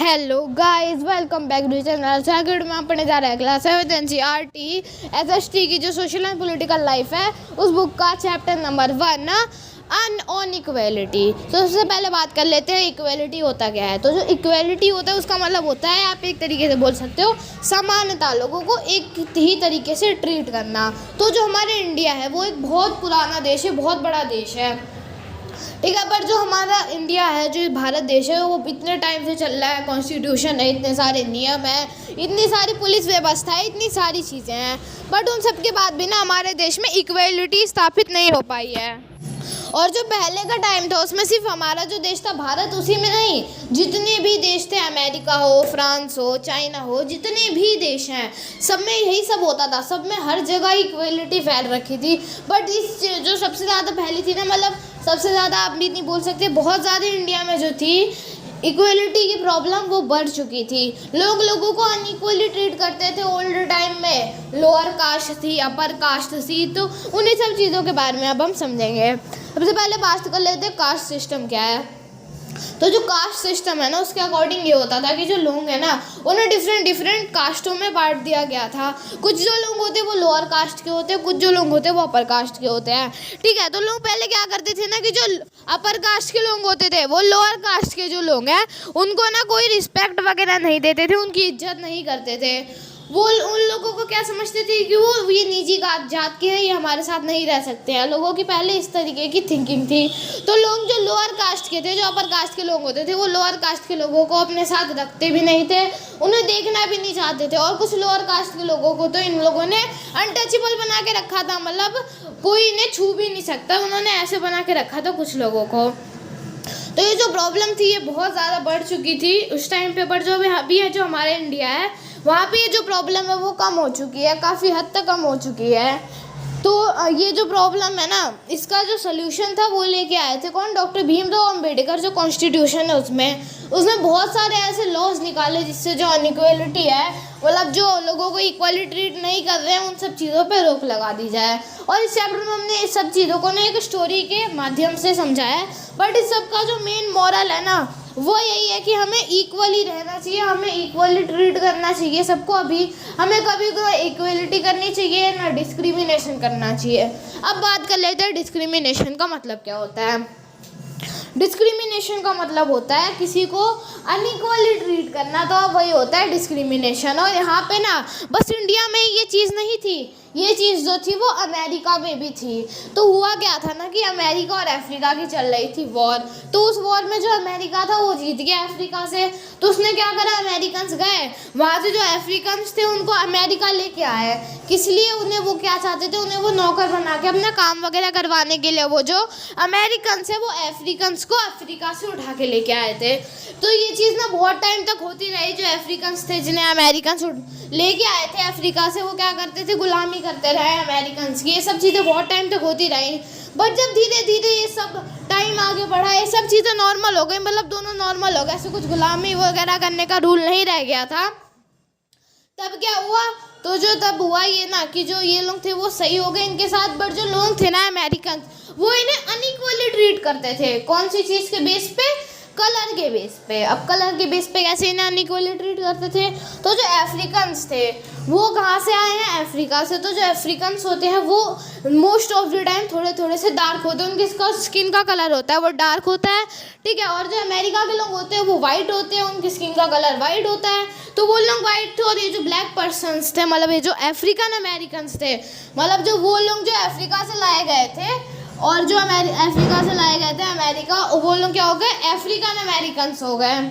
Hello guys, welcome back to channel. Second में अपने जा रहा है क्लास 7 NCERT SST की जो सोशल एंड पॉलिटिकल लाइफ है उस बुक का चैप्टर नंबर 1 ऑन इक्वेलिटी। तो सबसे पहले बात कर लेते हैं इक्वेलिटी होता क्या है। तो जो इक्वेलिटी होता है उसका मतलब होता है, आप एक तरीके से बोल सकते हो, समानता, लोगों को एक ही तरीके से ट्रीट करना। तो जो हमारे इंडिया है वो एक बहुत पुराना देश है, बहुत बड़ा देश है, ठीक है। पर जो हमारा इंडिया है, जो भारत देश है, वो इतने टाइम से चल रहा है, कॉन्स्टिट्यूशन है, इतने सारे नियम है, इतनी सारी पुलिस व्यवस्था है, इतनी सारी चीज़ें हैं, बट उन सब के बाद भी ना हमारे देश में इक्वेलिटी स्थापित नहीं हो पाई है। और जो पहले का टाइम था उसमें सिर्फ हमारा जो देश था भारत, उसी में नहीं, जितने भी देश थे, अमेरिका हो, फ्रांस हो, चाइना हो, जितने भी देश हैं, सब में यही सब होता था। सब में हर जगह इक्वेलिटी फैल रखी थी। बट इस जो सबसे ज़्यादा पहली थी ना, मतलब सबसे ज़्यादा आप भी नहीं बोल सकते, बहुत ज़्यादा इंडिया में जो थी इक्वलिटी की प्रॉब्लम, वो बढ़ चुकी थी। लोगों को अनइक्वली ट्रीट करते थे। ओल्ड टाइम में लोअर कास्ट थी, अपर कास्ट थी, तो उन्हीं सब चीज़ों के बारे में अब हम समझेंगे। सबसे पहले बात कर लेते हैं कास्ट सिस्टम क्या है। तो जो कास्ट सिस्टम है ना, उसके अकॉर्डिंग ये होता था कि जो लोग हैं ना, उन्हें डिफरेंट कास्टों में बांट दिया गया था। कुछ जो लोग होते हैं वो लोअर कास्ट के होते हैं, कुछ जो लोग होते हैं वो अपर कास्ट के होते हैं, ठीक है। तो लोग पहले क्या करते थे ना कि जो अपर कास्ट के लोग होते थे वो लोअर कास्ट के जो लोग हैं उनको ना कोई रिस्पेक्ट वगैरह नहीं देते थे, उनकी इज्जत नहीं करते थे। वो उन लोगों को क्या समझते थे कि वो ये निजी जात के हैं, ये हमारे साथ नहीं रह सकते हैं। लोगों की पहले इस तरीके की थिंकिंग थी। तो लोग जो लोअर कास्ट के थे, जो अपर कास्ट के लोग होते थे, वो लोअर कास्ट के लोगों को अपने साथ रखते भी नहीं थे, उन्हें देखना भी नहीं चाहते थे। और कुछ लोअर कास्ट के लोगों को तो इन लोगों ने अनटचेबल बना के रखा था, मतलब कोई इन्हें छू भी नहीं सकता, उन्होंने ऐसे बना के रखा था कुछ लोगों को। तो ये जो प्रॉब्लम थी ये बहुत ज़्यादा बढ़ चुकी थी उस टाइम पे। पर जो अभी है, जो हमारे इंडिया है, वहाँ पे ये जो प्रॉब्लम है वो कम हो चुकी है, काफ़ी हद तक कम हो चुकी है। तो ये जो प्रॉब्लम है ना, इसका जो सोल्यूशन था वो लेके आए थे कौन? डॉक्टर भीमराव अंबेडकर। जो कॉन्स्टिट्यूशन है उसमें बहुत सारे ऐसे लॉज निकाले जिससे जो अनइक्वलिटी है, मतलब जो लोगों को इक्वली ट्रीट नहीं कर रहे हैं, उन सब चीज़ों पे रोक लगा दी जाए। और इस चैप्टर में हमने इस सब चीज़ों को ना एक स्टोरी के माध्यम से समझाया है। बट इस सब का जो मेन मॉरल है ना, वो यही है कि हमें इक्वली रहना चाहिए, हमें इक्वली ट्रीट करना चाहिए सबको। अभी हमें कभी कोई इक्वलिटी करनी चाहिए ना डिस्क्रिमिनेशन करना चाहिए। अब बात कर लेते हैं डिस्क्रिमिनेशन का मतलब क्या होता है। डिस्क्रिमिनेशन का मतलब होता है किसी को अनइक्वली ट्रीट करना, तो अब वही होता है डिस्क्रिमिनेशन। और यहाँ पे ना बस इंडिया में ये चीज़ नहीं थी, ये चीज़ जो थी वो अमेरिका में भी थी। तो हुआ क्या था ना कि अमेरिका और अफ्रीका की चल रही थी वॉर। तो उस वॉर में जो अमेरिका था वो जीत गया अफ्रीका से। तो उसने क्या करा, अमेरिकन्स गए वहाँ से, जो अफ्रीकन्स थे उनको अमेरिका लेके आए। किस लिए? उन्हें वो क्या चाहते थे, उन्हें वो नौकर बना के अपना काम वगैरह करवाने के लिए वो जो अमेरिकन्स है वो अफ्रीकन्स को अफ्रीका से उठा के लेके आए थे। तो ये चीज़ ना बहुत टाइम तक होती रही। जो अफ्रीकन्स थे जिन्हें अमेरिकन्स लेके आए थे अफ्रीका से, वो क्या करते थे, गुलामी करते रहे अमेरिकन्स की। ये सब चीज़ें बहुत टाइम तक होती रही। बट जब धीरे धीरे ये सब टाइम आगे बढ़ा, ये सब चीज़ें नॉर्मल हो गई, मतलब दोनों नॉर्मल हो गए, ऐसे कुछ गुलामी वगैरह करने का रूल नहीं रह गया था। तब क्या हुआ, तो जो तब हुआ ये ना कि जो ये लोग थे वो सही हो गए इनके साथ। बट जो लोग थे ना अमेरिकन, वो इन्हें अनइक्वली ट्रीट करते थे। कौन सी चीज़ के बेस पे? कलर के बेस पे। अब कलर के बेस पे कैसे इन्हें अनइक्वली ट्रीट करते थे? तो जो अफ्रीकन्स थे वो कहाँ से आए हैं? अफ्रीका से। तो जो अफ्रीकन्स होते हैं वो मोस्ट ऑफ द टाइम थोड़े थोड़े से डार्क होते हैं, उनकी स्किन का कलर होता है वो डार्क होता है, ठीक है। और जो अमेरिका के लोग होते हैं वो वाइट होते हैं, उनकी स्किन का कलर वाइट होता है। तो वो लोग वाइट थे। और ये जो ब्लैक पर्सनस थे, मतलब ये जो अफ्रीकन अमेरिकन्स थे, मतलब जो वो लोग जो अफ्रीका से लाए गए थे और जो अफ्रीका से लाए गए थे अमेरिका, वो लोग क्या हो गए, अफ्रीकन अमेरिकन्स हो गए।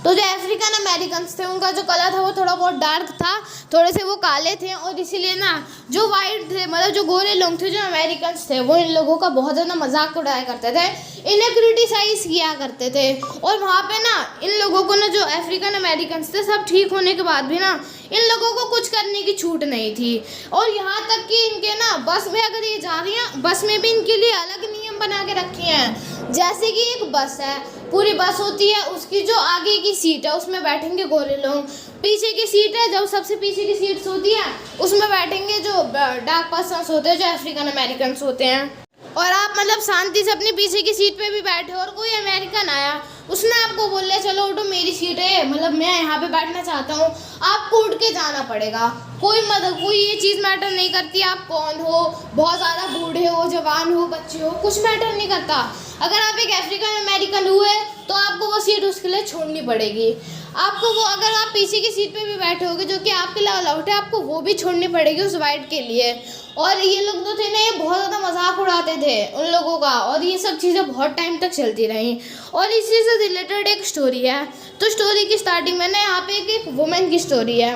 तो जो अफ्रीकन अमेरिकन्स थे उनका जो कलर था वो थोड़ा बहुत डार्क था, थोड़े से वो काले थे। और इसीलिए ना जो वाइट थे, मतलब जो गोरे लोग थे, जो अमेरिकन्स थे, वो इन लोगों का बहुत ज़्यादा मजाक उड़ाया करते थे, इन्हें क्रिटिसाइज़ किया करते थे। और वहाँ पे ना इन लोगों को ना, जो अफ्रीकन अमेरिकन्स थे, सब ठीक होने के बाद भी ना इन लोगों को कुछ करने की छूट नहीं थी। और यहाँ तक कि इनके ना बस में अगर ये जा रही हैं, बस में भी इनके लिए अलग नियम बना के रखे हैं। जैसे कि एक बस है, पूरी बस होती है, उसकी जो आगे की सीट है उसमें बैठेंगे गोरे लोग, पीछे की सीट है, जब सबसे पीछे की सीट्स होती है उसमें बैठेंगे जो डार्क पर्सन्स होते हैं, जो अफ्रीकन अमेरिकन्स होते हैं। और आप मतलब शांति से अपनी पीछे की सीट पे भी बैठे और कोई अमेरिकन आया, उसने आपको बोल लिया चलो उठो मेरी सीट है, मतलब मैं यहाँ पे बैठना चाहता हूँ, आपको उठ के जाना पड़ेगा। कोई ये चीज़ मैटर नहीं करती आप कौन हो, बहुत ज़्यादा बूढ़े हो, जवान हो, बच्चे हो, कुछ मैटर नहीं करता। अगर आप एक अफ्रीकन अमेरिकन हुए तो आपको वो सीट उसके लिए छोड़नी पड़ेगी। आपको वो, अगर आप पीछे की सीट पे भी बैठे होगे जो कि आपके लिए अलाउड है, आपको वो भी छोड़नी पड़ेगी उस वाइट के लिए। और ये लोग तो थे ना, ये बहुत ज़्यादा मजाक उड़ाते थे उन लोगों का, और ये सब चीज़ें बहुत टाइम तक चलती रहीं। और इसी से रिलेटेड एक स्टोरी है। तो स्टोरी की स्टार्टिंग में ना यहाँ पे एक वुमेन की स्टोरी है।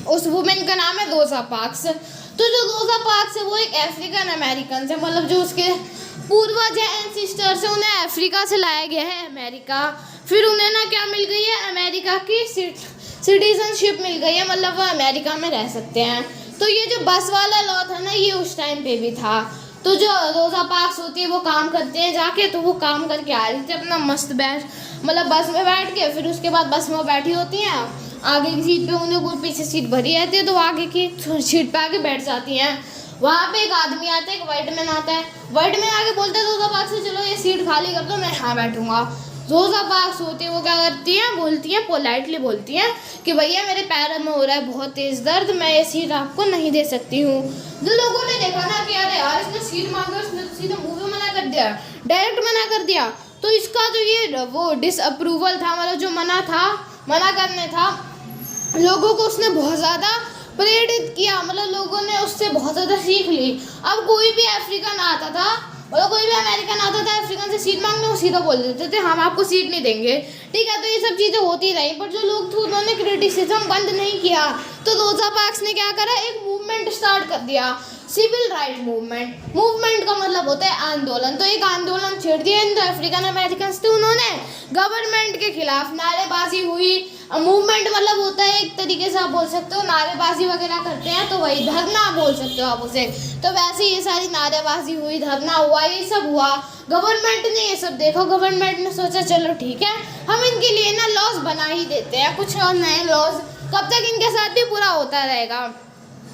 उस वुमेन का नाम है रोजा पार्क्स। तो जो रोजा पार्क्स है वो एक अफ्रीकन अमेरिकन है, मतलब जो उसके पूर्वज हैं, एंसिस्टर्स हैं, उन्हें अफ्रीका से लाया गया है अमेरिका। फिर उन्हें ना क्या मिल गई है, अमेरिका की सिटीजनशिप मिल गई है, मतलब वो अमेरिका में रह सकते हैं। तो ये जो बस वाला लॉ था ना, ये उस टाइम पे भी था। तो जो रोजा पार्क्स होती है वो काम करते हैं जाके, तो वो काम करके आ रही थी अपना मस्त बैठ, मतलब बस में बैठ के। फिर उसके बाद बस में बैठी होती हैं, आगे की सीट पे उन्हें कोई पीछे सीट भरी रहती है, तो आगे की सीट पे आके बैठ जाती हैं। वहाँ पे एक आदमी आता है, एक वाइट मैन आता है। वाइट मैन आके बोलता है रोजा पार्क्स से चलो ये सीट खाली कर दो, मैं यहाँ बैठूंगा। रोजा पार्क्स होती है वो क्या करती हैं, बोलती हैं, पोलाइटली बोलती हैं कि भैया मेरे पैर में हो रहा है बहुत तेज़ दर्द, मैं ये सीट आपको नहीं दे सकती हूँ। जो लोगों ने देखा ना कि अरे यार इसने सीट मांगी, उसने तो सीधे मुँह में मना कर दिया, डायरेक्ट मना कर दिया। तो इसका जो ये वो डिसअप्रूवल था, मतलब जो मना करने था, लोगों को उसने बहुत ज़्यादा प्रेरित किया, मतलब लोगों ने उससे बहुत ज़्यादा सीख ली। अब कोई भी अफ्रीकन आता था, मतलब कोई भी अमेरिकन आता था अफ्रीकन से सीट मांगने, वो सीधा बोल देते थे हम आपको सीट नहीं देंगे, ठीक है। तो ये सब चीज़ें होती रही, पर जो लोग थे उन्होंने क्रिटिसिज्म बंद नहीं किया। तो रोजा पार्क्स ने क्या करा, एक मूवमेंट स्टार्ट कर दिया, सिविल राइट मूवमेंट। मूवमेंट का मतलब होता है आंदोलन। तो एक आंदोलन छेड़ दिया इन जो अफ्रीकन अमेरिकन थे, उन्होंने गवर्नमेंट के खिलाफ नारेबाजी हुई। मूवमेंट मतलब होता है एक तरीके से आप बोल सकते हो नारेबाजी वगैरह करते हैं, तो वही धरना बोल सकते हो आप उसे। तो वैसे ये सारी नारेबाजी हुई, धरना हुआ, ये सब हुआ। गवर्नमेंट ने ये सब देखा, गवर्नमेंट ने सोचा चलो ठीक है हम इनके लिए ना लॉज बना ही देते हैं, कुछ और नए लॉज, कब तक इनके साथ भी पूरा होता रहेगा।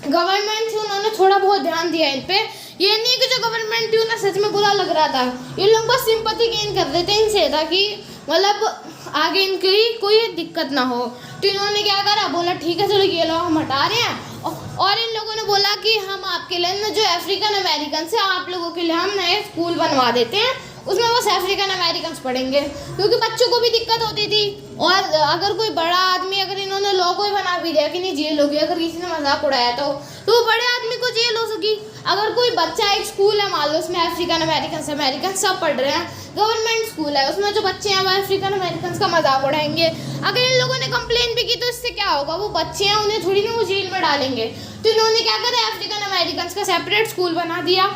गवर्नमेंट से उन्होंने थोड़ा बहुत ध्यान दिया इन पे। ये नहीं कि जो गवर्नमेंट थी उन्हें सच में बुरा लग रहा था, ये लोग बस सिंपैथी गेन कर देते इनसे, ताकि मतलब आगे इनकी कोई दिक्कत ना हो। तो इन्होंने क्या करा, बोला ठीक है चलो ये लोग हम हटा रहे हैं। और इन लोगों ने बोला कि हम आपके लिए ना जो अफ्रीकन अमेरिकन से आप लोगों के लिए हम नए स्कूल बनवा देते हैं, उसमें बस अफ्रीकन अमेरिकन पढ़ेंगे, क्योंकि बच्चों को भी दिक्कत होती थी। और अगर कोई बड़ा आदमी, अगर इन्होंने लॉ को ही बना भी दिया कि नहीं जेल होगी अगर किसी ने मजाक उड़ाया तो वो बड़े आदमी को जेल हो सकी। अगर कोई बच्चा, एक स्कूल है मान लो उसमें अफ्रीकन अमेरिकन सब पढ़ रहे हैं, गवर्नमेंट स्कूल है, उसमें जो बच्चे हैं वो अफ्रीकन अमेरिकन का मजाक उड़ाएंगे, अगर इन लोगों ने कंप्लेन भी की तो इससे क्या होगा, वो बच्चे हैं उन्हें थोड़ी ना वो जेल में डालेंगे। तो इन्होंने क्या करा, अफ्रीकन अमेरिकन का सेपरेट स्कूल बना दिया,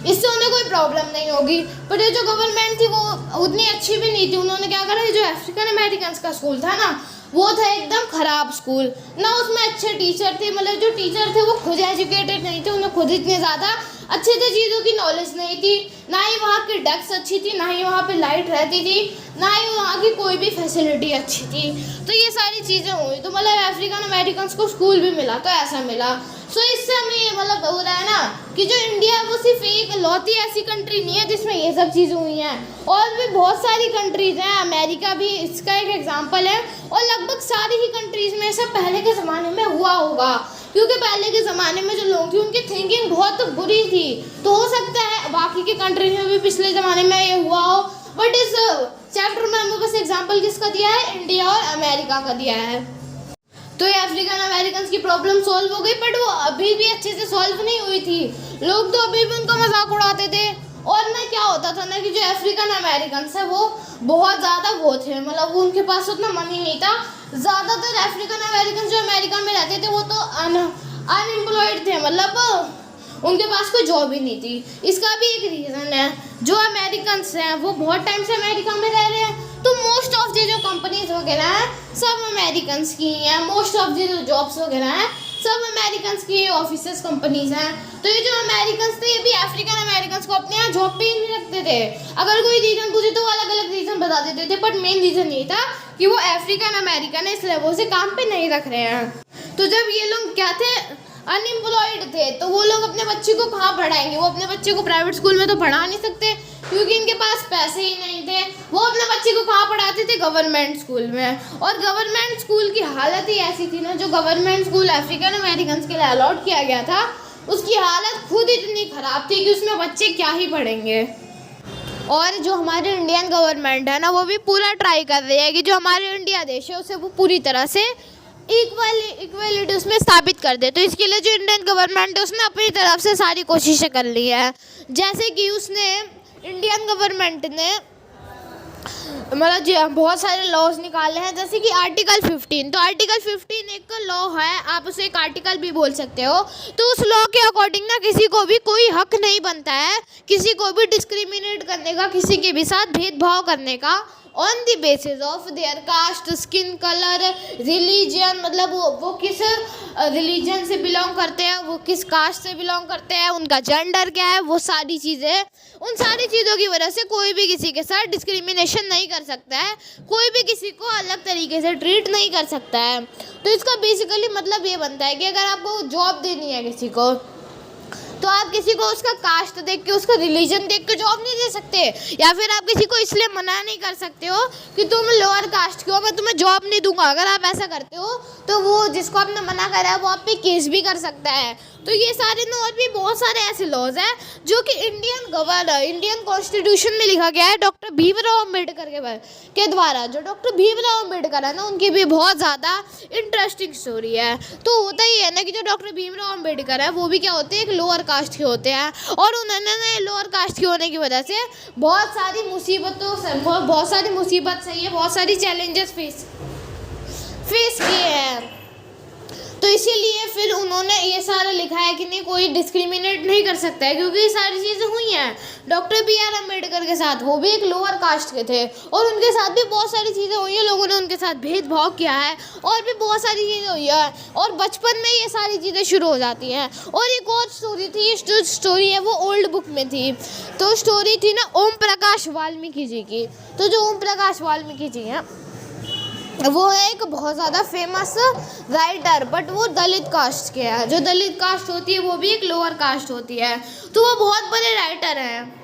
इससे उन्हें कोई प्रॉब्लम नहीं होगी। पर ये जो गवर्नमेंट थी वो उतनी अच्छी भी नहीं थी। उन्होंने क्या करा, जो अफ्रीकन अमेरिकन का स्कूल था ना, वो था एकदम ख़राब स्कूल, ना उसमें अच्छे टीचर थे, मतलब जो टीचर थे वो खुद एजुकेटेड नहीं थे, उन्हें खुद इतने ज़्यादा अच्छे से चीज़ों की नॉलेज नहीं थी, ना ही वहाँ की डेस्क अच्छी थी, ना ही वहाँ पे लाइट रहती थी, ना ही वहाँ की कोई भी फैसिलिटी अच्छी थी। तो ये सारी चीज़ें हुई, तो मतलब अफ्रीकन अमेरिकन को स्कूल भी मिला तो ऐसा मिला। सो इससे हमें ये मतलब हो रहा है ना कि जो इंडिया है वो सिर्फ एक लौती ऐसी कंट्री नहीं है जिसमें ये सब चीज़ें हुई हैं, और भी बहुत सारी कंट्रीज़ हैं, अमेरिका भी इसका एक एग्जांपल है। और लगभग सारी ही कंट्रीज़ में सब पहले के ज़माने में हुआ होगा, क्योंकि पहले के ज़माने में जो लोग थे उनकी थिंकिंग बहुत बुरी थी। तो हो सकता है बाकी की कंट्रीज में भी पिछले ज़माने में ये हुआ हो, बट इस चैप्टर में हमें बस एग्जाम्पल किसका दिया है, इंडिया और अमेरिका का दिया है। तो ये अफ्रीकन अमेरिकन की प्रॉब्लम सॉल्व हो गई, बट वो अभी भी अच्छे से सॉल्व नहीं हुई थी, लोग तो अभी भी उनका मजाक उड़ाते थे। और ना क्या होता था ना कि जो अफ्रीकन अमेरिकन है वो बहुत ज़्यादा वो थे, मतलब वो उनके पास उतना मनी नहीं था। ज़्यादातर अफ्रीकन अमेरिकन जो अमेरिका में रहते थे वो तो अनएम्प्लॉयड थे, मतलब उनके पास कोई जॉब ही नहीं थी। इसका भी एक रीज़न है, जो अमेरिकन हैं वो बहुत टाइम से अमेरिका में रह रहे हैं, तो मोस्ट ऑफ जो कंपनीज वगैरह हैं सब अमेरिकन की हैं, मोस्ट ऑफ जो जॉब्स वगैरह हैं सब अमेरिकन की ऑफिसेस कंपनीज हैं। तो ये जो अमेरिकन थे ये भी अफ्रीकन अमेरिकन को अपने यहाँ जॉब पे ही नहीं रखते थे। अगर कोई रीज़न पूछे तो वो अलग अलग रीज़न बता देते थे, बट मेन रीज़न ये था कि वो अफ्रीकन अमेरिकन है, इसलिए वो उसे काम पे नहीं रख रहे हैं। तो जब ये लोग क्या थे, अनएम्प्लॉयड थे, तो वो लोग अपने बच्चे को कहाँ पढ़ाएंगे? वो अपने बच्चे को प्राइवेट स्कूल में तो पढ़ा नहीं सकते क्योंकि इनके पास पैसे ही नहीं थे। वो अपने बच्चे को कहाँ पढ़ाते थे? गवर्नमेंट स्कूल में। और गवर्नमेंट स्कूल की हालत ही ऐसी थी ना, जो गवर्नमेंट स्कूल अफ्रीकन अमेरिकन के लिए अलॉट किया गया था, उसकी हालत खुद इतनी ख़राब थी कि उसमें बच्चे क्या ही पढ़ेंगे। और जो हमारे इंडियन गवर्नमेंट है ना, वो भी पूरा ट्राई कर रही है कि जो हमारे इंडिया देश है उसे वो पूरी तरह से इक्वलिटी उसमें स्थापित कर दे। तो इसके लिए जो इंडियन गवर्नमेंट है उसने अपनी तरफ से सारी कोशिशें कर ली है। जैसे कि उसने इंडियन गवर्नमेंट ने मतलब बहुत सारे लॉज निकाले हैं, जैसे कि आर्टिकल 15। तो आर्टिकल 15 एक लॉ है, आप उसे एक आर्टिकल भी बोल सकते हो। तो उस लॉ के अकॉर्डिंग ना किसी को भी कोई हक नहीं बनता है किसी को भी डिस्क्रिमिनेट करने का, किसी के भी साथ भेदभाव करने का on the basis of their caste, skin colour, religion, मतलब वो किस रिलीजन से बिलोंग करते हैं, वो किस कास्ट से बिलोंग करते हैं, उनका जेंडर क्या है, वो सारी चीज़ें, उन सारी चीज़ों की वजह से कोई भी किसी के साथ डिस्क्रिमिनेशन नहीं कर सकता है, कोई भी किसी को अलग तरीके से ट्रीट नहीं कर सकता है। तो इसका बेसिकली मतलब ये बनता है कि अगर आपको जॉब देनी है किसी को, तो आप किसी को उसका कास्ट देख के, उसका रिलीजन देख के जॉब नहीं दे सकते, या फिर आप किसी को इसलिए मना नहीं कर सकते हो कि तुम लोअर कास्ट के हो, मैं तुम्हें जॉब नहीं दूंगा। अगर आप ऐसा करते हो तो वो जिसको आपने मना करा है वो आप पे केस भी कर सकता है। तो ये सारे ना और भी बहुत सारे ऐसे लॉज हैं जो कि इंडियन कॉन्स्टिट्यूशन में लिखा गया है डॉक्टर भीमराव अम्बेडकर के द्वारा। जो डॉक्टर भीमराव अम्बेडकर है ना, उनकी भी बहुत ज़्यादा इंटरेस्टिंग स्टोरी है। तो होता ही है ना कि जो डॉक्टर भीमराव अम्बेडकर है वो भी क्या होते हैं, एक लोअर कास्ट के होते हैं, और उन्होंने ना लोअर कास्ट के होने की वजह से बहुत सारी मुसीबत सही है, बहुत सारी चैलेंजेस फेस किए हैं। तो इसीलिए फिर उन्होंने ये सारा लिखा है कि नहीं, कोई डिस्क्रिमिनेट नहीं कर सकता है, क्योंकि ये सारी चीज़ें हुई हैं डॉक्टर BR अम्बेडकर के साथ। वो भी एक लोअर कास्ट के थे और उनके साथ भी बहुत सारी चीज़ें हुई हैं, लोगों ने उनके साथ भेदभाव किया है और भी बहुत सारी चीज़ें हुई है, और बचपन में ये सारी चीज़ें शुरू हो जाती हैं। और एक और स्टोरी थी, जो स्टोरी है वो ओल्ड बुक में थी। तो स्टोरी थी ना ओम प्रकाश वाल्मीकि जी की। तो जो ओम प्रकाश वाल्मीकि जी हैं वो है एक बहुत ज़्यादा फेमस राइटर, बट वो दलित कास्ट के हैं। जो दलित कास्ट होती है वो भी एक लोअर कास्ट होती है। तो वो बहुत बड़े राइटर हैं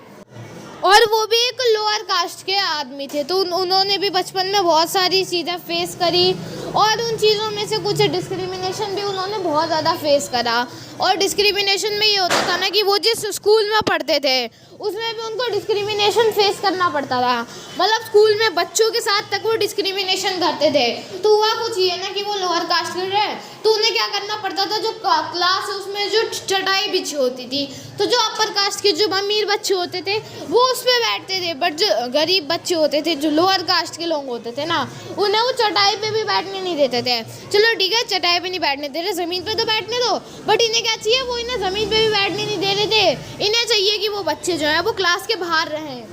और वो भी एक लोअर कास्ट के आदमी थे। तो उन्होंने भी बचपन में बहुत सारी चीज़ें फेस करी, और उन चीज़ों में से कुछ डिस्क्रिमिनेशन भी उन्होंने बहुत ज़्यादा फेस करा। और डिस्क्रिमिनेशन में ये होता था ना कि वो जिस स्कूल में पढ़ते थे उसमें भी उनको डिस्क्रिमिनेशन फेस करना पड़ता था। मतलब स्कूल में बच्चों के साथ तक वो डिस्क्रिमिनेशन करते थे। तो हुआ कुछ ये ना कि वो लोअर कास्ट के रहे, तो उन्हें क्या करना पड़ता था, जो क्लास है उसमें जो चटाई बिछी होती थी, तो जो अपर कास्ट के जो अमीर बच्चे होते थे वो उस पर बैठते थे, बट जो गरीब बच्चे होते थे, जो लोअर कास्ट के लोग होते थे ना, उन्हें वो चटाई पे भी बैठने नहीं देते थे। चलो ठीक है, चटाई पे नहीं बैठने दे रहे, ज़मीन पे तो बैठने दो, बट इन्हें क्या चाहिए, वो इन्हें ज़मीन पे भी बैठने नहीं दे रहे थे। इन्हें चाहिए कि वो बच्चे जो है वो क्लास के बाहर रहें,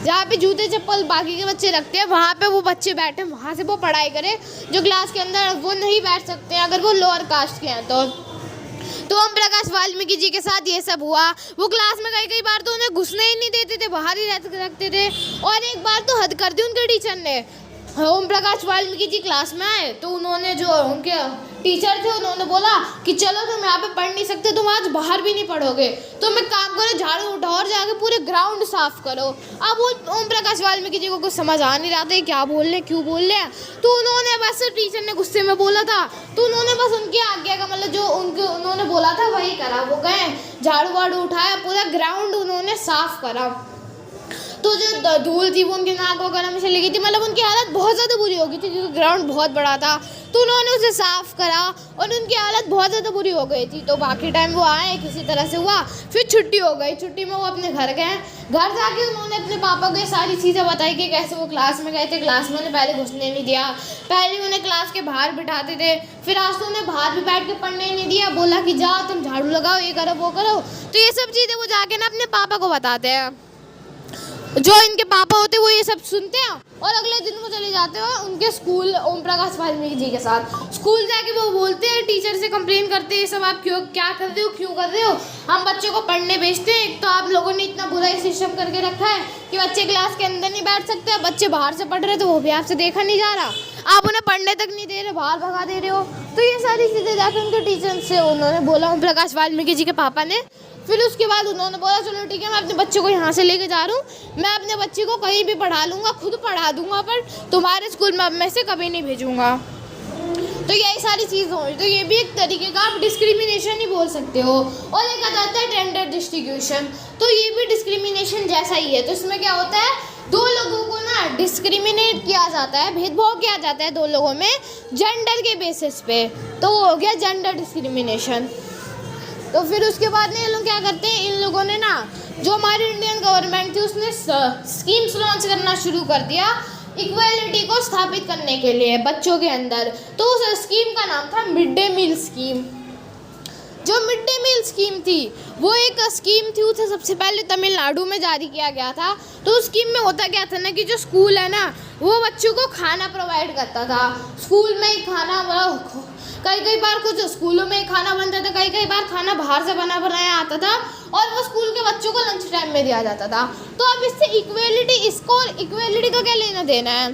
जहाँ पे जूते चप्पल बाकी के बच्चे रखते हैं वहाँ पे वो बच्चे बैठे, वहाँ से वो पढ़ाई करें। जो क्लास के अंदर वो नहीं बैठ सकते हैं अगर वो लोअर कास्ट के हैं। तो ओम प्रकाश वाल्मीकि जी के साथ ये सब हुआ। वो क्लास में कई बार तो उन्हें घुसने ही नहीं देते थे, बाहर ही रखते थे। और एक बार तो हद कर दी उनके टीचर ने। ओम प्रकाश वाल्मीकि जी क्लास में आए तो उन्होंने, जो उनके टीचर थे, उन्होंने बोला कि चलो तुम यहाँ पे पढ़ नहीं सकते, तुम आज बाहर भी नहीं पढ़ोगे, तुम एक काम करो, झाड़ू उठाओ और जाके पूरे ग्राउंड साफ करो। अब वो ओम प्रकाश वाल्मीकि जी को कुछ समझ आ नहीं रहा था क्या बोल रहे, क्यों बोल रहे हैं। तो उन्होंने बस, टीचर ने गुस्से में बोला था तो उन्होंने बस उनकी आज्ञा का मतलब जो उन्होंने बोला था वही करा। वो गए, झाड़ू वाड़ू उठाया, पूरा ग्राउंड उन्होंने साफ करा। तो जो धूल थी वो उनके नाक वगैरह में चली गई थी, मतलब उनकी हालत बहुत ज़्यादा बुरी हो गई थी क्योंकि ग्राउंड बहुत बड़ा था। तो उन्होंने उसे साफ़ करा और उनकी हालत बहुत ज़्यादा बुरी हो गई थी। तो बाकी टाइम वो आए, किसी तरह से हुआ, फिर छुट्टी हो गई। छुट्टी में वो अपने घर गए। घर जाके उन्होंने अपने पापा को ये सारी चीज़ें बताई कि कैसे वो क्लास में गए थे। क्लास में उन्हें पहले घुसने नहीं दिया, पहले उन्हें क्लास के बाहर बिठाते थे, फिर आज तो उन्हें बाहर भी बैठ के पढ़ने नहीं दिया, बोला कि जाओ तुम झाड़ू लगाओ, ये करो वो करो। तो ये सब चीज़ें वो जाके ना अपने पापा को बताते हैं। जो इनके पापा होते हैं वो ये सब सुनते हैं और अगले दिन वो चले जाते हैं उनके स्कूल ओम प्रकाश वाल्मीकि जी के साथ। स्कूल जाके वो बोलते हैं, टीचर से कंप्लेन करते हैं, ये सब आप क्यों क्या कर रहे हो, क्यों कर रहे हो, हम बच्चों को पढ़ने भेजते हैं। एक तो आप लोगों ने इतना बुरा सिस्टम करके रखा है कि बच्चे क्लास के अंदर नहीं बैठ सकते, बच्चे बाहर से पढ़ रहे तो वो भी आपसे देखा नहीं जा रहा, आप उन्हें पढ़ने तक नहीं दे रहे, बाहर भगा दे रहे हो। तो ये सारी चीज़ें जाकर उनके टीचर से उन्होंने बोला, ओम प्रकाश वाल्मीकि जी के पापा ने। फिर उसके बाद उन्होंने बोला चलो ठीक है, मैं अपने बच्चे को यहाँ से लेके जा रहा हूँ, मैं अपने बच्चे को कहीं भी पढ़ा लूँगा, खुद पढ़ा दूँगा, पर तुम्हारे स्कूल में अब मैं से कभी नहीं भेजूँगा। तो यही सारी चीज़ हुई। तो ये भी एक तरीके का आप डिस्क्रिमिनेशन ही बोल सकते हो। और एक आता है जेंडर डिस्ट्रीब्यूशन, तो ये भी डिस्क्रिमिनेशन जैसा ही है। तो इसमें क्या होता है, दो लोगों को ना डिस्क्रिमिनेट किया जाता है, भेदभाव किया जाता है दो लोगों में जेंडर के बेसिस पे, तो वो हो गया जेंडर डिस्क्रिमिनेशन। तो फिर उसके बाद ये लोग क्या करते हैं, इन लोगों ने ना, जो हमारी इंडियन गवर्नमेंट थी उसने स्कीम्स लॉन्च करना शुरू कर दिया इक्वालिटी को स्थापित करने के लिए बच्चों के अंदर। तो उस स्कीम का नाम था मिड डे मील स्कीम। जो मिड डे मील स्कीम थी वो एक स्कीम थी, उसे सबसे पहले तमिलनाडु में जारी किया गया था। तो उस स्कीम में होता क्या था ना कि जो स्कूल है ना वो बच्चों को खाना प्रोवाइड करता था, स्कूल में ही खाना, कई बार कुछ स्कूलों में खाना बनता था, कई बार खाना बाहर से बना बनाया आता था और वो स्कूल के बच्चों को लंच टाइम में दिया जाता था। तो अब इससे इक्वेलिटी, इसको इक्वेलिटी का क्या लेना देना है।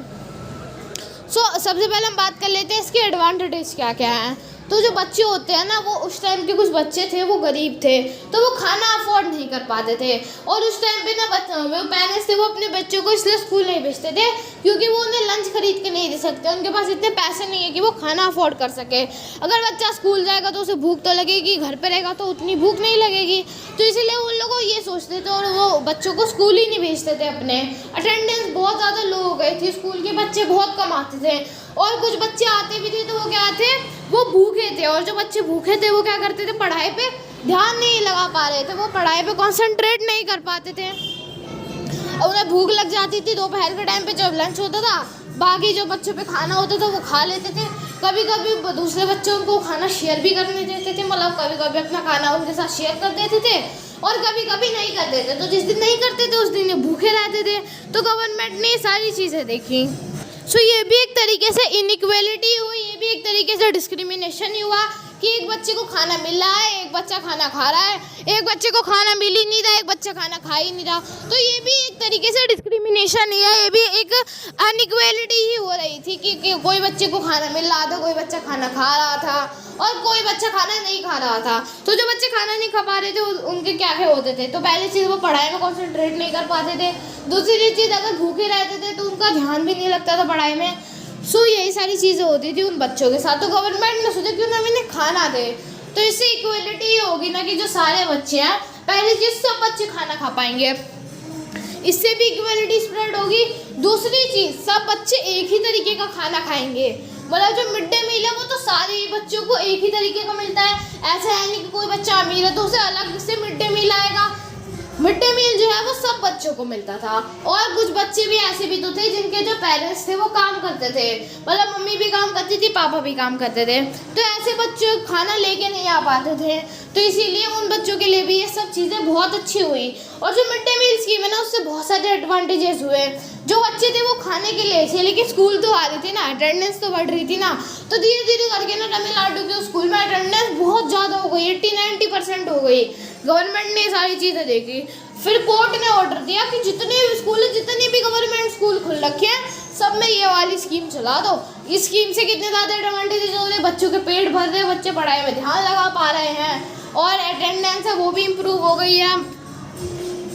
सबसे पहले हम बात कर लेते हैं इसके एडवांटेज क्या क्या हैं। तो जो बच्चे होते हैं ना, वो उस टाइम के कुछ बच्चे थे वो गरीब थे, तो वो खाना अफोर्ड नहीं कर पाते थे, और उस टाइम पे ना वो पेरेंट्स थे वो अपने बच्चों को इसलिए स्कूल नहीं भेजते थे क्योंकि वो उन्हें लंच खरीद के नहीं दे सकते, उनके पास इतने पैसे नहीं है कि वो खाना अफोर्ड कर सके। अगर बच्चा स्कूल जाएगा तो उसे भूख तो लगेगी, घर पर रहेगा तो उतनी भूख नहीं लगेगी, तो इसीलिए उन लोगों ये सोचते थे और वो बच्चों को स्कूल ही नहीं भेजते थे। अपने अटेंडेंस बहुत ज़्यादा लो हो गई थी, स्कूल के बच्चे बहुत कम आते थे, और कुछ बच्चे आते भी थे तो वो क्या थे, वो भूखे थे, और जो बच्चे भूखे थे वो क्या करते थे, पढ़ाई पे ध्यान नहीं लगा पा रहे थे, वो पढ़ाई पे कंसंट्रेट नहीं कर पाते थे, और उन्हें भूख लग जाती थी। दोपहर के टाइम पे जब लंच होता था, बाकी जो बच्चों पे खाना होता था वो खा लेते थे, कभी कभी दूसरे बच्चे उनको खाना शेयर भी करने देते थे, मतलब कभी कभी अपना खाना उनके साथ शेयर कर देते थे और कभी कभी नहीं करते थे। तो जिस दिन नहीं करते थे उस दिन ये भूखे रहते थे। तो गवर्नमेंट ने ये सारी चीज़ें देखी। ये भी एक तरीके से इनइक्वालिटी हुई, ये भी एक तरीके से डिस्क्रिमिनेशन ही हुआ कि एक बच्चे को खाना मिल रहा है, एक बच्चा खाना खा रहा है, एक बच्चे को खाना मिल ही नहीं रहा, एक बच्चा खाना खा ही नहीं रहा। तो ये भी एक तरीके से डिस्क्रिमिनेशन ही है, ये भी एक अनइक्वालिटी ही हो रही थी कि कोई बच्चे को खाना मिल रहा था, कोई बच्चा खाना खा रहा था और कोई बच्चा खाना नहीं खा रहा था। तो जो बच्चे खाना नहीं खा पा रहे थे उनके क्या क्या होते थे, तो पहली चीज़ वो पढ़ाई में कॉन्सेंट्रेट नहीं कर पाते थे, दूसरी चीज़ अगर भूखे रहते थे तो उनका ध्यान भी नहीं लगता था पढ़ाई में। यही सारी चीज़ें होती थी उन बच्चों के साथ। तो गवर्नमेंट ने सोचा क्यों ना इन्हें खाना दे, तो इससे इक्वलिटी होगी ना कि जो सारे बच्चे हैं, पहली चीज़ सब बच्चे खाना खा पाएंगे, इससे भी इक्वलिटी स्प्रेड होगी। दूसरी चीज़ सब बच्चे एक ही तरीके का खाना खाएंगे, मतलब जो मिड डे मील है वो तो सारे बच्चों को एक ही तरीके का मिलता है, ऐसा है नहीं कि कोई बच्चा अमीर है तो उसे अलग से मिड डे मील आएगा। मिड डे मील जो है वो सब बच्चों को मिलता था। और कुछ बच्चे भी ऐसे भी तो थे जिनके जो पेरेंट्स थे वो काम करते थे, मतलब मम्मी भी काम करती थी, पापा भी काम करते थे, तो ऐसे बच्चे खाना लेके नहीं आ पाते थे, तो इसीलिए उन बच्चों के लिए भी ये सब चीज़ें बहुत अच्छी हुई। और जो मिड डे मील स्कीम है ना उससे बहुत सारे एडवांटेजेस हुए। जो बच्चे थे वो खाने के लिए थे लेकिन स्कूल तो आ रही थी ना, अटेंडेंस तो बढ़ रही थी ना, तो धीरे धीरे करके ना तमिलनाडु के स्कूल में अटेंडेंस बहुत ज़्यादा हो गई, 80-90% हो गई। गवर्नमेंट ने सारी चीज़ें देखी, फिर कोर्ट ने ऑर्डर दिया कि जितने भी स्कूल है, जितने भी गवर्नमेंट स्कूल खुल रखे हैं, सब में ये वाली स्कीम चला दो। इस स्कीम से कितने ज़्यादा एडवांटेजेस हो रहे, बच्चों के पेट भर रहे, बच्चे पढ़ाई में ध्यान लगा पा रहे हैं और अटेंडेंस है वो भी इम्प्रूव हो गई है।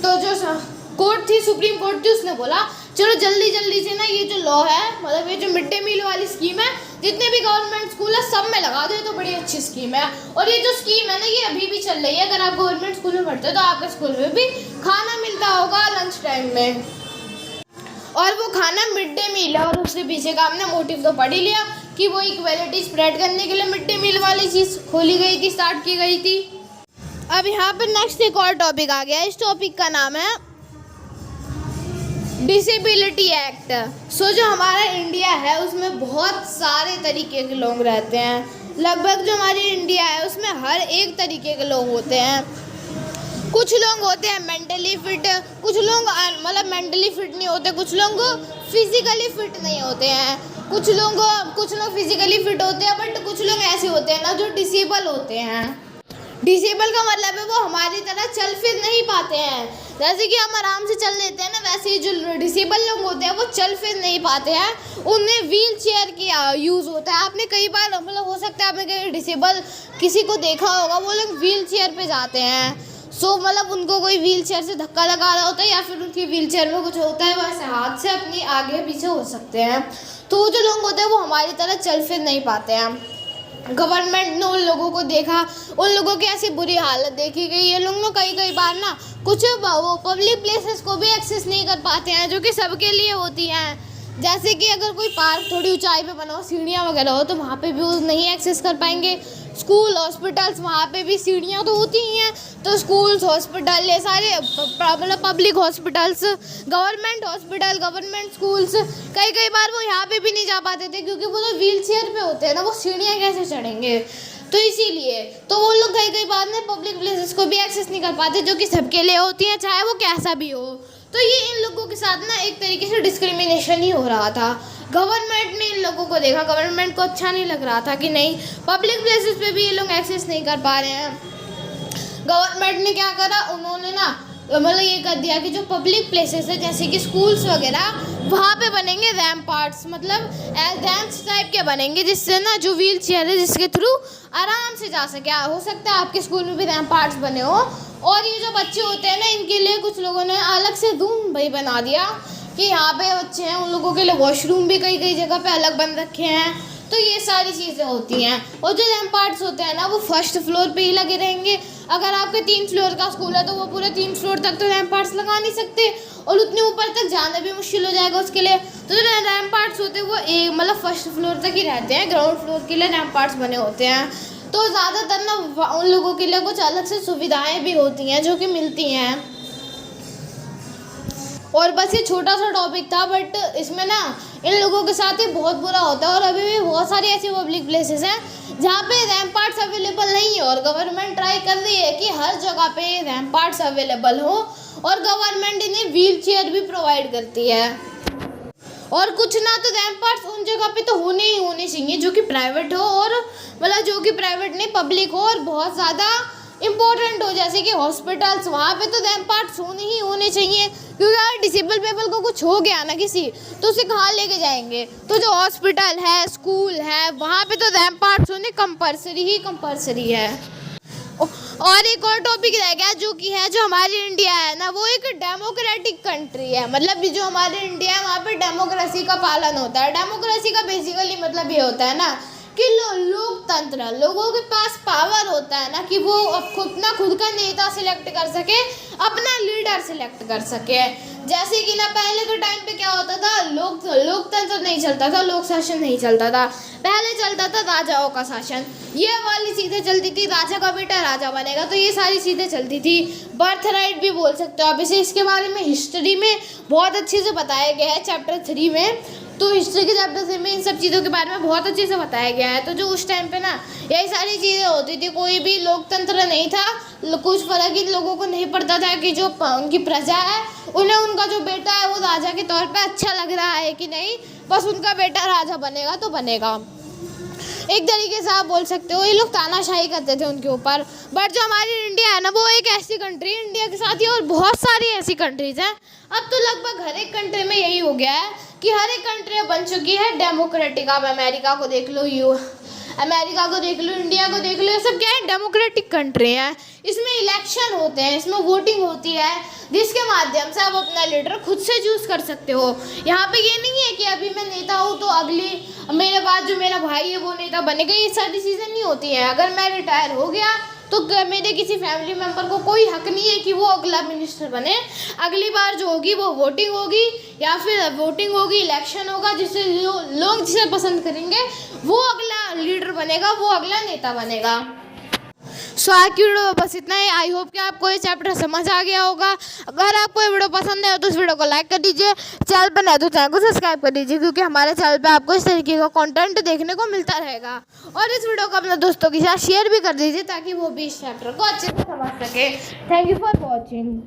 तो जो कोर्ट थी, सुप्रीम कोर्ट थी, उसने बोला चलो जल्दी जल्दी से ना ये जो लॉ है, मतलब ये जो मिड डे मील वाली स्कीम है, जितने भी गवर्नमेंट स्कूल है सब में लगा दो, तो बड़ी अच्छी स्कीम है। और ये जो स्कीम है ना ये अभी भी चल रही है, अगर आप गवर्नमेंट स्कूल में पढ़ते हो तो आपके स्कूल में भी खाना मिलता होगा लंच टाइम में, और वो खाना मिड डे मील है। और उसके पीछे का हमने मोटिव तो पढ़ ही लिया कि वो इक्वालिटी स्प्रेड करने के लिए मिड डे मील वाली चीज़ खोली गई थी, स्टार्ट की गई थी। अब यहाँ पर नेक्स्ट एक और टॉपिक आ गया, इस टॉपिक का नाम है डिसेबिलिटी एक्ट। जो हमारा इंडिया है उसमें बहुत सारे तरीके के लोग रहते हैं, लगभग जो हमारी इंडिया है उसमें हर एक तरीके के लोग होते हैं। कुछ लोग होते हैं मेंटली फिट, कुछ लोग मतलब मेंटली फिट नहीं होते, कुछ लोग फिजिकली फिट नहीं होते हैं, कुछ लोग फिजिकली फिट होते हैं, बट कुछ लोग ऐसे होते हैं ना जो डिसेबल होते हैं। डिसेबल का मतलब है वो हमारी तरह चल फिर नहीं पाते हैं। जैसे कि हम आराम से चल लेते हैं ना, वैसे ही जो डिसेबल लोग होते हैं वो चल फिर नहीं पाते हैं, उनमें व्हील चेयर का यूज़ होता है। आपने कई बार मतलब हो सकता है आपने कहीं डिसेबल किसी को देखा होगा, वो लोग व्हील चेयर पे जाते हैं। सो मतलब उनको कोई व्हील चेयर से धक्का लगा रहा होता है या फिर उनकी व्हील चेयर में कुछ होता है, वैसे हाथ से अपनी आगे पीछे हो सकते हैं। तो वो जो लोग होते हैं वो हमारी तरह चल फिर नहीं पाते हैं। गवर्नमेंट ने उन लोगों को देखा, उन लोगों की ऐसी बुरी हालत देखी गई। ये लोग ना कई बार ना कुछ वो पब्लिक प्लेसेस को भी एक्सेस नहीं कर पाते हैं जो कि सबके लिए होती हैं। जैसे कि अगर कोई पार्क थोड़ी ऊंचाई पे बना हो, सीढ़ियाँ वगैरह हो, तो वहाँ पे भी वो नहीं एक्सेस कर पाएंगे। स्कूल हॉस्पिटल्स, वहाँ पे भी सीढ़ियाँ तो होती ही हैं, तो स्कूल्स हॉस्पिटल ये सारे मतलब public hospitals, government hospital, government schools, कई बार वो यहाँ पे भी नहीं जा पाते थे क्योंकि वो तो व्हील चेयर पे होते हैं ना, वो सीढ़ियाँ कैसे चढ़ेंगे। तो इसीलिए तो वो लोग कई बार ना पब्लिक प्लेसेस को भी एक्सेस नहीं कर पाते जो कि सबके लिए होती हैं, चाहे वो कैसा भी हो। तो ये इन लोगों के साथ ना एक तरीके से डिस्क्रिमिनेशन ही हो रहा था। गवर्नमेंट ने इन लोगों को देखा, गवर्नमेंट को अच्छा नहीं लग रहा था कि नहीं पब्लिक प्लेसेस पे भी ये लोग एक्सेस नहीं कर पा रहे हैं। गवर्नमेंट ने क्या करा, उन्होंने ना मतलब ये कर दिया कि जो पब्लिक प्लेसेस है जैसे कि स्कूल्स वगैरह, वहाँ पे बनेंगे रैम्पार्ट्स, मतलब रैम्प्स टाइप के बनेंगे जिससे ना जो व्हील चेयर है जिसके थ्रू आराम से जा सके। हो सकता है आपके स्कूल में भी रैम्पार्ट्स बने हो। और ये जो बच्चे होते हैं ना, इनके लिए कुछ लोगों ने अलग से रूम भाई बना दिया कि यहाँ पे बच्चे हैं, उन लोगों के लिए वॉशरूम भी कई जगह पे अलग बन रखे हैं। तो ये सारी चीज़ें होती हैं। और जो रैम्पार्ट्स होते हैं ना वो फर्स्ट फ्लोर पे ही लगे रहेंगे। अगर आपके 3 फ्लोर का स्कूल है तो वो पूरे 3 फ्लोर तक तो रैम्पार्ट्स लगा नहीं सकते, और उतने ऊपर तक जाना भी मुश्किल हो जाएगा उसके लिए। तो जो रैम्पार्ट्स होते हैं वो मतलब फर्स्ट फ्लोर तक ही रहते हैं, ग्राउंड फ्लोर के लिए रैम्पार्ट्स बने होते हैं। तो ज़्यादातर ना उन लोगों के लिए कुछ अलग से सुविधाएँ भी होती हैं जो कि मिलती हैं। और बस ये छोटा सा टॉपिक था, बट इसमें ना इन लोगों के साथ ही बहुत बुरा होता है। और अभी भी बहुत सारी ऐसी पब्लिक प्लेसेस हैं जहाँ पे रैम्पार्ट्स अवेलेबल नहीं है, और गवर्नमेंट ट्राई कर रही है कि हर जगह पे रैम्पार्ट्स अवेलेबल हो, और गवर्नमेंट इन्हें व्हील चेयर भी प्रोवाइड करती है। और कुछ ना तो रैम्पार्ट्स उन जगह पे तो होने ही होने चाहिए जो कि प्राइवेट हो, और मतलब जो कि प्राइवेट नहीं पब्लिक हो और बहुत ज़्यादा इम्पोर्टेंट हो, जैसे कि हॉस्पिटल्स, वहाँ पे तो रैम्पार्ट्स होने ही होने चाहिए। क्योंकि अगर डिसेबल पीपल को कुछ हो गया ना किसी, तो उसे कहाँ लेके जाएंगे। तो जो हॉस्पिटल है, स्कूल है, वहाँ पे तो रैम्पार्ट्स होने कंपलसरी है। और एक और टॉपिक रह गया जो कि है, जो हमारी इंडिया है ना वो एक डेमोक्रेटिक कंट्री है। मतलब जो हमारी इंडिया है वहाँ पे डेमोक्रेसी का पालन होता है। डेमोक्रेसी का बेसिकली मतलब ये होता है ना कि लोकतंत्र, लोगों के पास पावर होता है ना कि वो खुद का नेता सिलेक्ट कर सके, अपना लीडर सिलेक्ट कर सके। जैसे कि ना पहले के टाइम पे क्या होता था, लोकतंत्र नहीं चलता था, लोक शासन नहीं चलता था, पहले चलता था राजाओं का शासन। ये वाली चीज़ें चलती थी, राजा का बेटा राजा बनेगा, तो ये सारी चीज़ें चलती थी। बर्थ राइट भी बोल सकते हो आप इसे। इसके बारे में हिस्ट्री में बहुत अच्छे से बताया गया है चैप्टर 3 में। तो हिस्ट्री के चैप्टर 3 में इन सब चीज़ों के बारे में बहुत अच्छे से बताया गया है। तो जो उस टाइम पे ना यही सारी चीज़ें होती थी, कोई भी लोकतंत्र नहीं था, कुछ फर्क इन लोगों को नहीं पड़ता था कि जो उनकी प्रजा है उन्हें उनका जो बेटा है वो राजा के तौर पे अच्छा लग रहा है कि नहीं, बस उनका बेटा राजा बनेगा तो बनेगा। एक तरीके से आप बोल सकते हो ये लोग तानाशाही करते थे उनके ऊपर। बट जो हमारी इंडिया है ना वो एक ऐसी कंट्री, इंडिया के साथ ही और बहुत सारी ऐसी कंट्रीज़ हैं। अब तो लगभग हर एक कंट्री में यही हो गया है कि हर एक कंट्री बन चुकी है डेमोक्रेटिक। आप अमेरिका को देख लो, अमेरिका को देख लो, इंडिया को देख लो, ये सब क्या है, डेमोक्रेटिक कंट्री है। इसमें इलेक्शन होते हैं, इसमें वोटिंग होती है, जिसके माध्यम से आप अपना लीडर खुद से चूज़ कर सकते हो। यहाँ पे ये नहीं है कि अभी मैं नेता हूँ तो मेरे बाद जो मेरा भाई है वो नेता बनेगा, ये सारी चीज़ें नहीं होती हैं। अगर मैं रिटायर हो गया तो मेरे किसी फैमिली मेम्बर को कोई हक नहीं है कि वो अगला मिनिस्टर बने। अगली बार जो होगी वो वोटिंग होगी, या फिर वोटिंग होगी, इलेक्शन होगा, जिससे लोग जिसे पसंद करेंगे वो अगला लीडर बनेगा, वो अगला नेता बनेगा। सो आज की वीडियो में बस इतना ही। आई होप कि आपको ये चैप्टर समझ आ गया होगा। अगर आपको ये वीडियो पसंद है तो इस वीडियो को लाइक कर दीजिए, चैनल पर नए तो चैनल को सब्सक्राइब कर दीजिए, क्योंकि हमारे चैनल पे आपको इस तरीके का कंटेंट देखने को मिलता रहेगा। और इस वीडियो को अपने दोस्तों के साथ शेयर भी कर दीजिए ताकि वो भी इस चैप्टर को अच्छे से समझ सके। Thank you for watching.